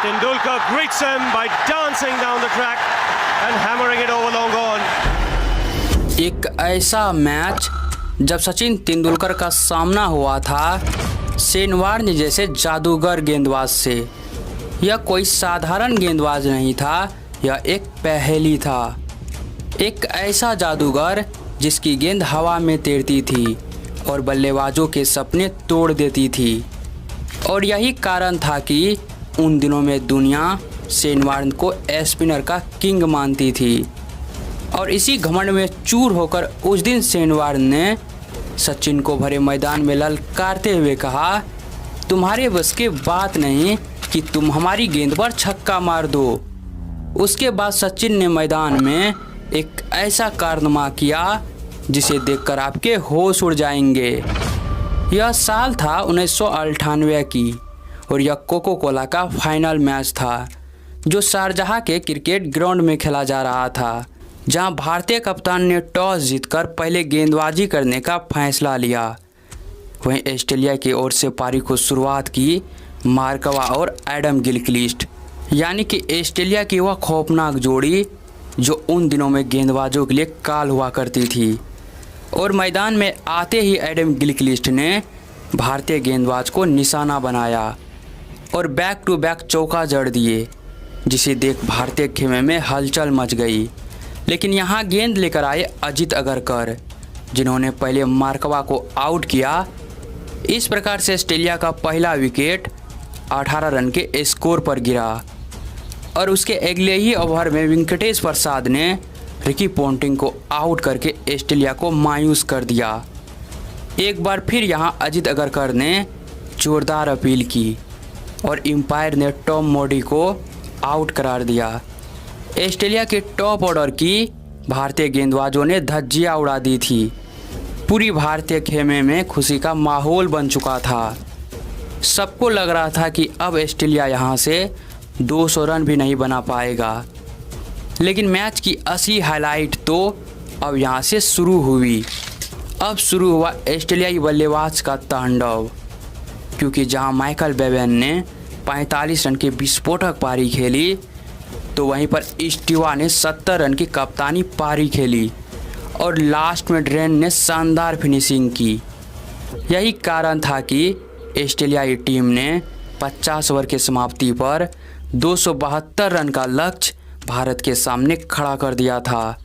Tendulkar greets him by dancing down the track and hammering it over long on. एक ऐसा match जब सचिन तेंदुलकर का सामना हुआ था शेन वार्न जैसे जादूगर गेंदबाज से। यह कोई साधारण गेंदबाज नहीं था, यह एक पहेली था। एक ऐसा जादूगर जिसकी गेंद हवा में तैरती थी और बल्लेबाजों के सपने तोड़ देती थी। और यही कारण था कि उन दिनों में दुनिया शेन वार्न को स्पिनर का किंग मानती थी। और इसी घमंड में चूर होकर उस दिन शेन वार्न ने सचिन को भरे मैदान में ललकारते हुए कहा, तुम्हारे बस की बात नहीं कि तुम हमारी गेंद पर छक्का मार दो। उसके बाद सचिन ने मैदान में एक ऐसा कारनामा किया जिसे देखकर आपके होश उड़ जाएंगे। यह साल था 1998 की और यह कोको कोला का फाइनल मैच था जो शारजाह के क्रिकेट ग्राउंड में खेला जा रहा था, जहां भारतीय कप्तान ने टॉस जीतकर पहले गेंदबाजी करने का फैसला लिया। वहीं ऑस्ट्रेलिया की ओर से पारी को शुरुआत की मार्कवा और एडम गिलक्रिस्ट, यानी कि ऑस्ट्रेलिया की वह खौफनाक जोड़ी जो उन दिनों में गेंदबाजों के लिए काल हुआ करती थी। और मैदान में आते ही एडम गिलक्रिस्ट ने भारतीय गेंदबाज को निशाना बनाया और बैक टू बैक चौका जड़ दिए, जिसे देख भारतीय खेमे में हलचल मच गई। लेकिन यहाँ गेंद लेकर आए अजित अगरकर, जिन्होंने पहले मार्कवा को आउट किया। इस प्रकार से ऑस्ट्रेलिया का पहला विकेट 18 रन के स्कोर पर गिरा और उसके अगले ही ओवर में वेंकटेश प्रसाद ने रिकी पोंटिंग को आउट करके ऑस्ट्रेलिया को मायूस कर दिया। एक बार फिर यहां अजित अगरकर ने जोरदार अपील की और एम्पायर ने टॉम मोडी को आउट करार दिया। ऑस्ट्रेलिया के टॉप ऑर्डर की भारतीय गेंदबाजों ने धज्जियां उड़ा दी थी। पूरी भारतीय खेमे में खुशी का माहौल बन चुका था। सबको लग रहा था कि अब ऑस्ट्रेलिया यहां से 200 रन भी नहीं बना पाएगा। लेकिन मैच की असली हाईलाइट तो अब यहाँ से शुरू हुई। अब शुरू हुआ ऑस्ट्रेलियाई बल्लेबाज का तांडव, क्योंकि जहाँ माइकल बेवन ने 45 रन की विस्फोटक पारी खेली तो वहीं पर स्टीवा ने 70 रन की कप्तानी पारी खेली और लास्ट में ड्रेन ने शानदार फिनिशिंग की। यही कारण था कि ऑस्ट्रेलियाई टीम ने 50 ओवर की समाप्ति पर 272 रन का लक्ष्य भारत के सामने खड़ा कर दिया था।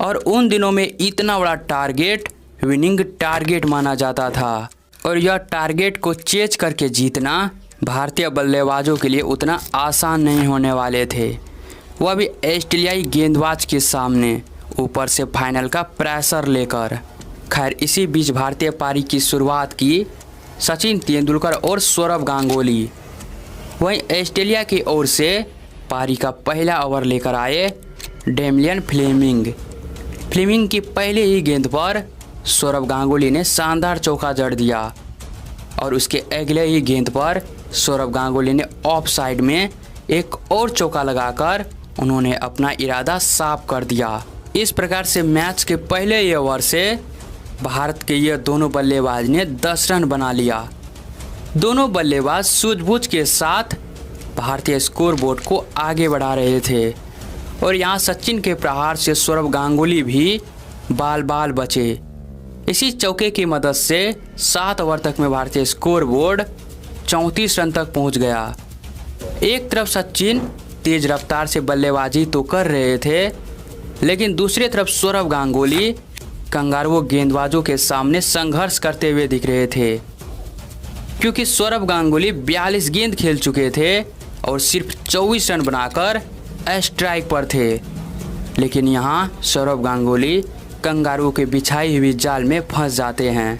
और उन दिनों में इतना बड़ा टारगेट विनिंग टारगेट माना जाता था और यह टारगेट को चेज करके जीतना भारतीय बल्लेबाजों के लिए उतना आसान नहीं होने वाले थे, वह भी ऑस्ट्रेलियाई गेंदबाज के सामने, ऊपर से फाइनल का प्रेशर लेकर। खैर, इसी बीच भारतीय पारी की शुरुआत की सचिन तेंदुलकर और सौरव गांगुली। वहीं ऑस्ट्रेलिया की ओर से पारी का पहला ओवर लेकर आए डेमियन फ्लेमिंग की पहले ही गेंद पर सौरव गांगुली ने शानदार चौका जड़ दिया और उसके अगले ही गेंद पर सौरव गांगुली ने ऑफ साइड में एक और चौका लगाकर उन्होंने अपना इरादा साफ कर दिया। इस प्रकार से मैच के पहले ही ओवर से भारत के ये दोनों बल्लेबाज ने 10 रन बना लिया। दोनों बल्लेबाज सूझबूझ के साथ भारतीय स्कोरबोर्ड को आगे बढ़ा रहे थे और यहाँ सचिन के प्रहार से सौरव गांगुली भी बाल बचे। इसी चौके की मदद से 7 ओवर तक में भारतीय स्कोरबोर्ड 34 रन तक पहुँच गया। एक तरफ सचिन तेज रफ्तार से बल्लेबाजी तो कर रहे थे, लेकिन दूसरी तरफ सौरव गांगुली कंगारुओं गेंदबाजों के सामने संघर्ष करते हुए दिख रहे थे, क्योंकि सौरव गांगुली 42 गेंद खेल चुके थे और सिर्फ 24 रन बनाकर स्ट्राइक पर थे। लेकिन यहाँ सौरव गांगुली कंगारुओं के बिछाई हुई जाल में फंस जाते हैं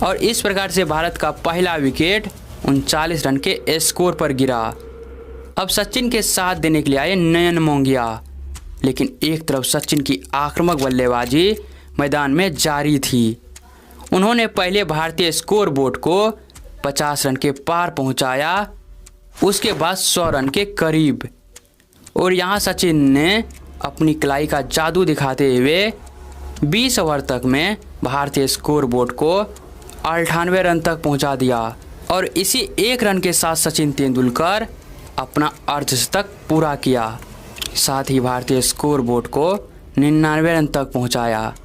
और इस प्रकार से भारत का पहला विकेट 39 रन के स्कोर पर गिरा। अब सचिन के साथ देने के लिए आए नयन मोंगिया, लेकिन एक तरफ सचिन की आक्रामक बल्लेबाजी मैदान में जारी थी। उन्होंने पहले भारतीय स्कोर बोर्ड को 50 रन के पार पहुंचाया, उसके बाद 100 रन के करीब। और यहाँ सचिन ने अपनी कलाई का जादू दिखाते हुए 20 ओवर तक में भारतीय स्कोर बोर्ड को 98 रन तक पहुंचा दिया और इसी 1 रन के साथ सचिन तेंदुलकर अपना अर्धशतक पूरा किया। साथ ही भारतीय स्कोर बोर्ड को 99 रन तक पहुंचाया।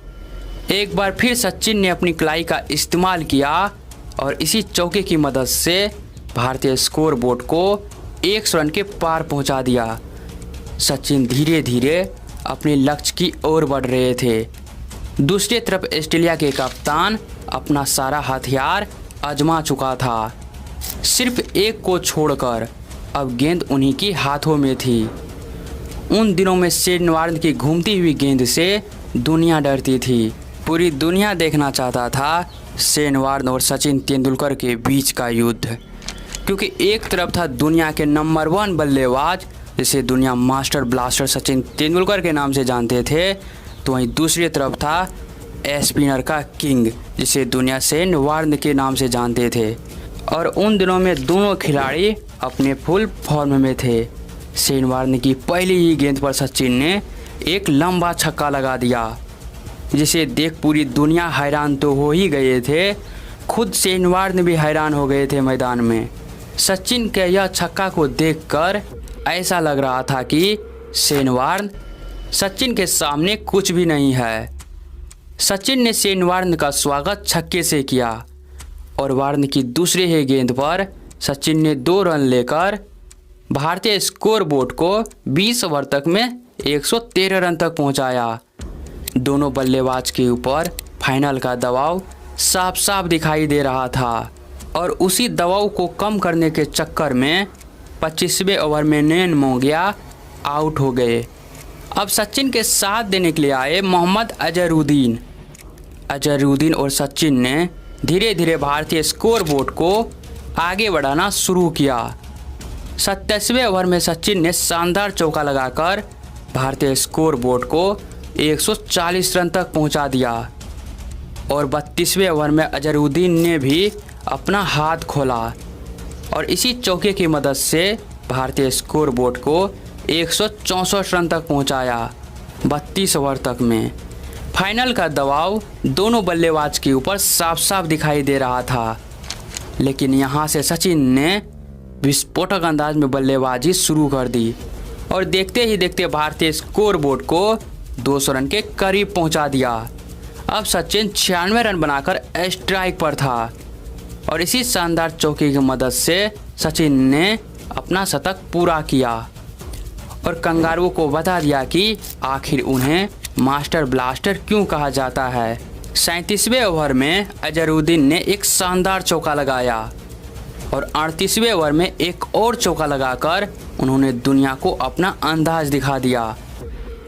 एक बार फिर सचिन ने अपनी कलाई का इस्तेमाल किया और इसी चौके की मदद से भारतीय स्कोर बोर्ड को 100 रन के पार पहुंचा दिया। सचिन धीरे धीरे अपने लक्ष्य की ओर बढ़ रहे थे। दूसरी तरफ ऑस्ट्रेलिया के कप्तान अपना सारा हथियार आजमा चुका था। सिर्फ एक को छोड़कर अब गेंद उन्हीं के हाथों में थी। उन दिनों में शेन वार्न की घूमती हुई गेंद से दुनिया डरती थी। पूरी दुनिया देखना चाहता था शेन वार्न और सचिन तेंदुलकर के बीच का युद्ध, क्योंकि एक तरफ था दुनिया के नंबर 1 बल्लेबाज जिसे दुनिया मास्टर ब्लास्टर सचिन तेंदुलकर के नाम से जानते थे, तो वहीं दूसरी तरफ था स्पिनर का किंग जिसे दुनिया शेन वार्न के नाम से जानते थे। और उन दिनों में दोनों खिलाड़ी अपने फुल फॉर्म में थे। शेन वार्न की पहली ही गेंद पर सचिन ने एक लंबा छक्का लगा दिया, जिसे देख पूरी दुनिया हैरान तो हो ही गए थे, खुद शेन वार्न भी हैरान हो गए थे मैदान में। सचिन के यह छक्का को देखकर ऐसा लग रहा था कि शेन वार्न सचिन के सामने कुछ भी नहीं है। सचिन ने शेन वार्न का स्वागत छक्के से किया और वार्न की दूसरी ही गेंद पर सचिन ने 2 रन लेकर भारतीय स्कोर बोर्ड को 20 ओवर तक में 113 रन तक पहुंचाया। दोनों बल्लेबाज के ऊपर फाइनल का दबाव साफ साफ दिखाई दे रहा था और उसी दबाव को कम करने के चक्कर में 25वें ओवर में नैन मोंगिया आउट हो गए। अब सचिन के साथ देने के लिए आए मोहम्मद अजहरुद्दीन और सचिन ने धीरे धीरे भारतीय स्कोर बोर्ड को आगे बढ़ाना शुरू किया। 27वें ओवर में सचिन ने शानदार चौका लगाकर भारतीय स्कोर बोर्ड को 140 रन तक पहुंचा दिया और 32वें ओवर में अजहरुद्दीन ने भी अपना हाथ खोला और इसी चौके की मदद से भारतीय स्कोर बोर्ड को 164 रन तक पहुंचाया 32 ओवर तक में। फाइनल का दबाव दोनों बल्लेबाज के ऊपर साफ साफ दिखाई दे रहा था, लेकिन यहां से सचिन ने विस्फोटक अंदाज में बल्लेबाजी शुरू कर दी और देखते ही देखते भारतीय स्कोर बोर्ड को 200 रन के करीब पहुंचा दिया। अब सचिन 96 रन बनाकर स्ट्राइक पर था और इसी शानदार चौके की मदद से सचिन ने अपना शतक पूरा किया और कंगारुओं को बता दिया कि आखिर उन्हें मास्टर ब्लास्टर क्यों कहा जाता है। 37वें ओवर में अजहरुद्दीन ने एक शानदार चौका लगाया और 38वें ओवर में एक और चौका लगाकर उन्होंने दुनिया को अपना अंदाज दिखा दिया।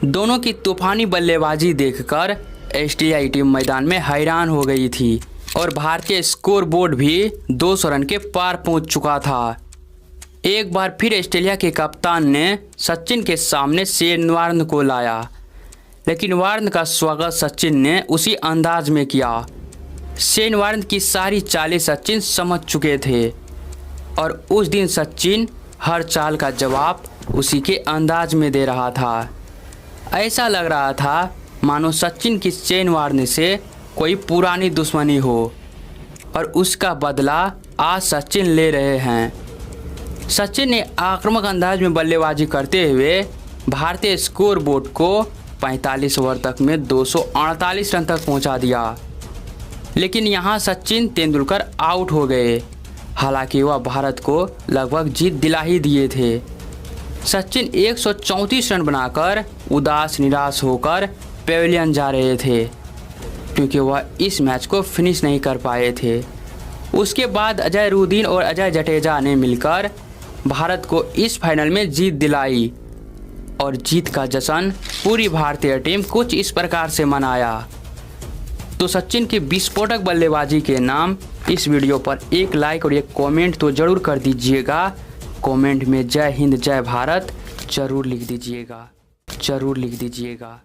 दोनों की तूफानी बल्लेबाजी देखकर ऑस्ट्रेलियाई टीम मैदान में हैरान हो गई थी और भारतीय स्कोर बोर्ड भी 200 रन के पार पहुंच चुका था। एक बार फिर ऑस्ट्रेलिया के कप्तान ने सचिन के सामने शेन वार्न को लाया, लेकिन वार्न का स्वागत सचिन ने उसी अंदाज में किया। शेन वार्न की सारी चालें सचिन समझ चुके थे और उस दिन सचिन हर चाल का जवाब उसी के अंदाज में दे रहा था। ऐसा लग रहा था मानो सचिन की शेन वार्न से कोई पुरानी दुश्मनी हो और उसका बदला आज सचिन ले रहे हैं। सचिन ने आक्रामक अंदाज में बल्लेबाजी करते हुए भारतीय स्कोर बोर्ड को 45 ओवर तक में 248 रन तक पहुंचा दिया, लेकिन यहां सचिन तेंदुलकर आउट हो गए। हालांकि वह भारत को लगभग जीत दिला ही दिए थे। सचिन 134 रन बनाकर उदास निराश होकर पेविलियन जा रहे थे, क्योंकि वह इस मैच को फिनिश नहीं कर पाए थे। उसके बाद अजहरुद्दीन और अजय जडेजा ने मिलकर भारत को इस फाइनल में जीत दिलाई और जीत का जश्न पूरी भारतीय टीम कुछ इस प्रकार से मनाया। तो सचिन की विस्फोटक बल्लेबाजी के नाम इस वीडियो पर एक लाइक और एक कमेंट तो ज़रूर कर दीजिएगा। कमेंट में जय हिंद जय भारत ज़रूर लिख दीजिएगा।